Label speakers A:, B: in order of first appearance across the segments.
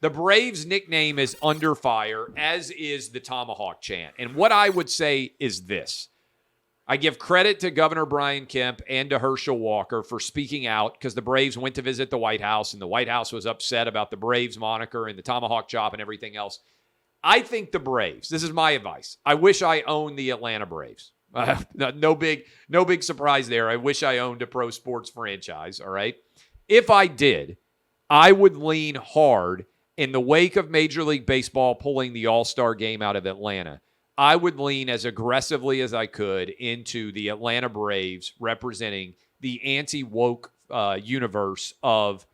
A: The Braves' nickname is Under Fire, as is the Tomahawk chant. And what I would say is this. I give credit to Governor Brian Kemp and to Herschel Walker for speaking out because the Braves went to visit the White House, and the White House was upset about the Braves moniker and the Tomahawk chop and everything else. I think the Braves, this is my advice. I wish I owned the Atlanta Braves. No big surprise there. I wish I owned a pro sports franchise, all right? If I did, I would lean hard in the wake of Major League Baseball pulling the All-Star game out of Atlanta. I would lean as aggressively as I could into the Atlanta Braves representing the anti-woke universe of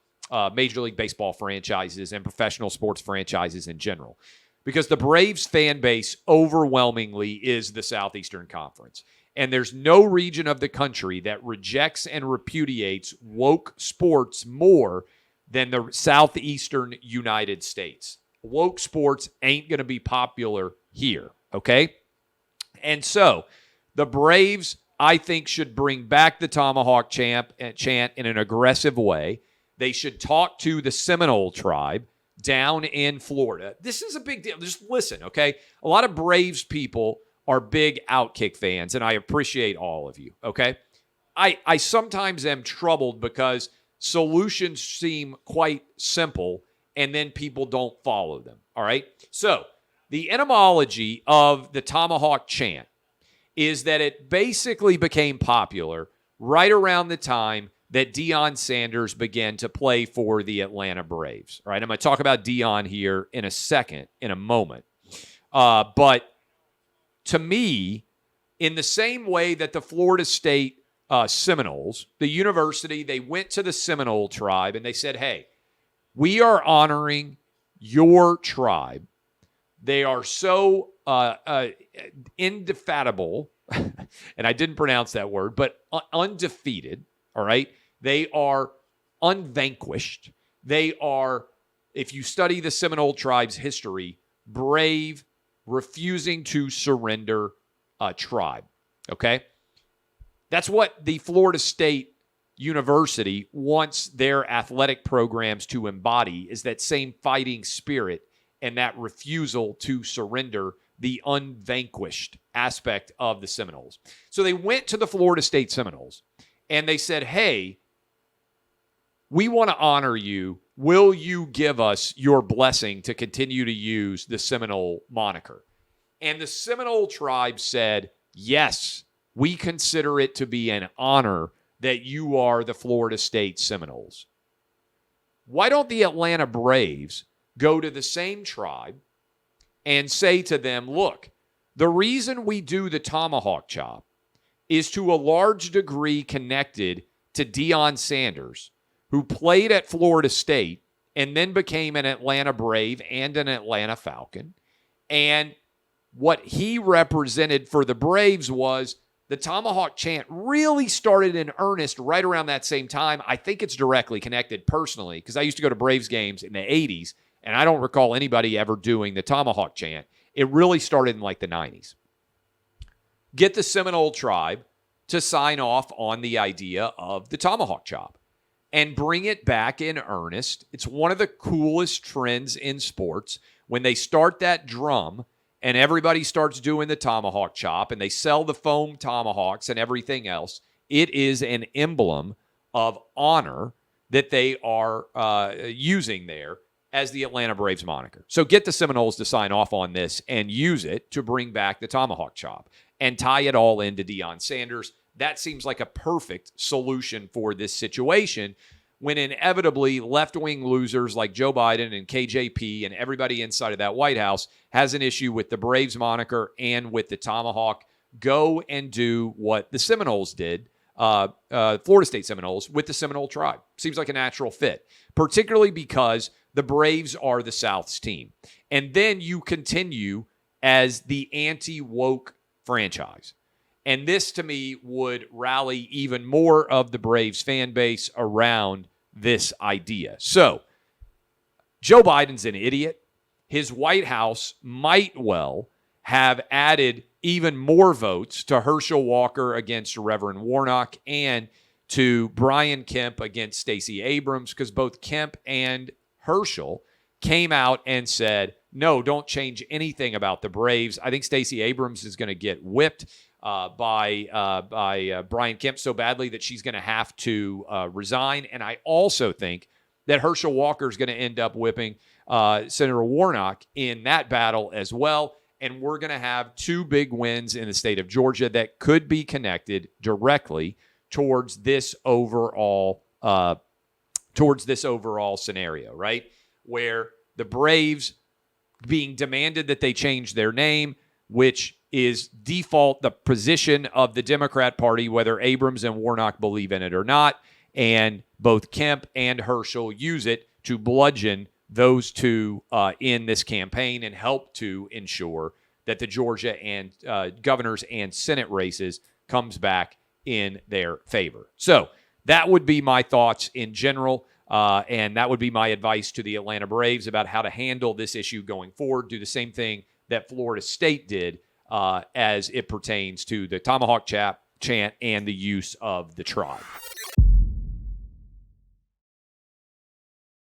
A: Major League Baseball franchises and professional sports franchises in general. Because the Braves fan base overwhelmingly is the Southeastern Conference. And there's no region of the country that rejects and repudiates woke sports more than the Southeastern United States. Woke sports ain't going to be popular here. Okay? And so the Braves, I think, should bring back the Tomahawk chant in an aggressive way. They should talk to the Seminole tribe down in Florida. This is a big deal. Just listen, okay? A lot of Braves people are big Outkick fans, and I appreciate all of you, okay? I sometimes am troubled because solutions seem quite simple, and then people don't follow them, all right? So the etymology of the Tomahawk chant is that it basically became popular right around the time that Deion Sanders began to play for the Atlanta Braves. All right, I'm going to talk about Deion here in a moment. But to me, in the same way that the Florida State Seminoles, the university, they went to the Seminole tribe and they said, hey, we are honoring your tribe. They are so indefatigable, and I didn't pronounce that word, but undefeated, all right? They are unvanquished. They are, if you study the Seminole tribe's history, brave, refusing to surrender tribe, okay? That's what the Florida State University wants their athletic programs to embody, is that same fighting spirit and that refusal to surrender the unvanquished aspect of the Seminoles. So they went to the Florida State Seminoles and they said, hey, we want to honor you. Will you give us your blessing to continue to use the Seminole moniker? And the Seminole tribe said, yes, we consider it to be an honor that you are the Florida State Seminoles. Why don't the Atlanta Braves go to the same tribe and say to them, look, the reason we do the tomahawk chop is to a large degree connected to Deion Sanders, who played at Florida State and then became an Atlanta Brave and an Atlanta Falcon. And what he represented for the Braves was the tomahawk chant really started in earnest right around that same time. I think it's directly connected personally because I used to go to Braves games in the 80s, and I don't recall anybody ever doing the tomahawk chant. It really started in like the 90s. Get the Seminole tribe to sign off on the idea of the tomahawk chop and bring it back in earnest. It's one of the coolest trends in sports when they start that drum and everybody starts doing the tomahawk chop and they sell the foam tomahawks and everything else. It is an emblem of honor that they are using there as the Atlanta Braves moniker. So get the Seminoles to sign off on this and use it to bring back the tomahawk chop and tie it all into Deion Sanders. That seems like a perfect solution for this situation when inevitably left-wing losers like Joe Biden and KJP and everybody inside of that White House has an issue with the Braves moniker and with the tomahawk. Go and do what the Seminoles did, Florida State Seminoles, with the Seminole tribe. Seems like a natural fit, particularly because the Braves are the South's team. And then you continue as the anti-woke franchise. And this, to me, would rally even more of the Braves fan base around this idea. So, Joe Biden's an idiot. His White House might well have added even more votes to Herschel Walker against Reverend Warnock and to Brian Kemp against Stacey Abrams, because both Kemp and Herschel came out and said, no, don't change anything about the Braves. I think Stacey Abrams is going to get whipped by Brian Kemp so badly that she's going to have to resign. And I also think that Herschel Walker is going to end up whipping Senator Warnock in that battle as well. And we're going to have two big wins in the state of Georgia that could be connected directly towards this overall scenario, right? Where the Braves being demanded that they change their name, which is default the position of the Democrat Party, whether Abrams and Warnock believe in it or not. And both Kemp and Herschel use it to bludgeon those two in this campaign and help to ensure that the Georgia and governors and Senate races comes back in their favor. So that would be my thoughts in general. And that would be my advice to the Atlanta Braves about how to handle this issue going forward. Do the same thing that Florida State did as it pertains to the Tomahawk chant and the use of the tribe.